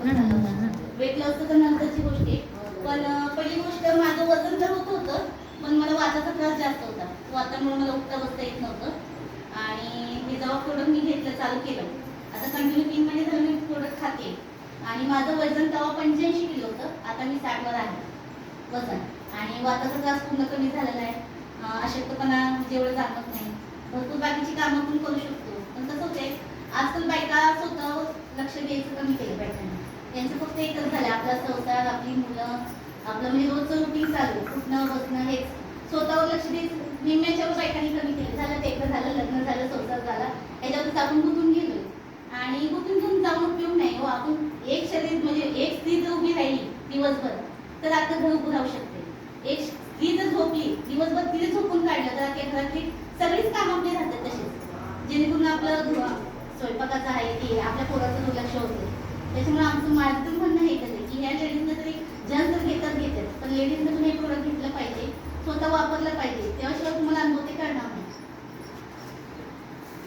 फरक झाला होता. वेट लॉस तर नंतरची गोष्ट आहे, पण पहिली गोष्ट माझं वजन तर होतं, पण मला वाताचा त्रास जास्त होता. वातामुळे मला उठता बसता येत नव्हतं आणि हे जेव्हा प्रोडक्ट मी घेतलं चालू केलं, आता कंटिन्यू 3 महिने झाले मी प्रोडक्ट खाते आणि माझं वजन तेव्हा 85 किलो होतं, आता मी 60 वर आहे वजन. आणि वाताचा त्रास पूर्ण कमी झालेला आहे. अशक्तपणा जेवढं जाणवत नाही. भरपूर बाकीची कामं पण करू शकतो. पण कसं होते, आजकाल बायका स्वतःवर लक्ष द्यायचं कमी केलं बायकांनी. त्यांचं फक्त एकच झालं, आपला संसार, आपली मुलं, आपलं म्हणजे रोजचं रुटीन चालू, उठणं बसणं हेच. स्वतःवर लक्ष द्यायचं निम्म्याच्यावर बायकांनी कमी केलं. झालं ते एकदा झालं, लग्न झालं, संसार झाला, ह्याच्यावरच आपण गुंतून गेलो. आणि गुंतून घेऊन जाऊन उपयोग नाही हो. आपण एक शरीर म्हणजे एक स्त्री जर उभी राहिली दिवसभर तर आता घर उभं राहू शकते. एक स्त्री जर झोपली दिवसभर, तिने झोपून काढलं तर त्या घरातली सगळीच कामं आपली राहतात तसेच. जेणेकरून आपलं स्वयंपाकाचं आहे की आपल्या पोराचं दुर्लक्ष होते. त्याच्यामुळे माझं तर म्हणणं हे की ह्या लेडीजला तरी जन्म तर घेतात, पण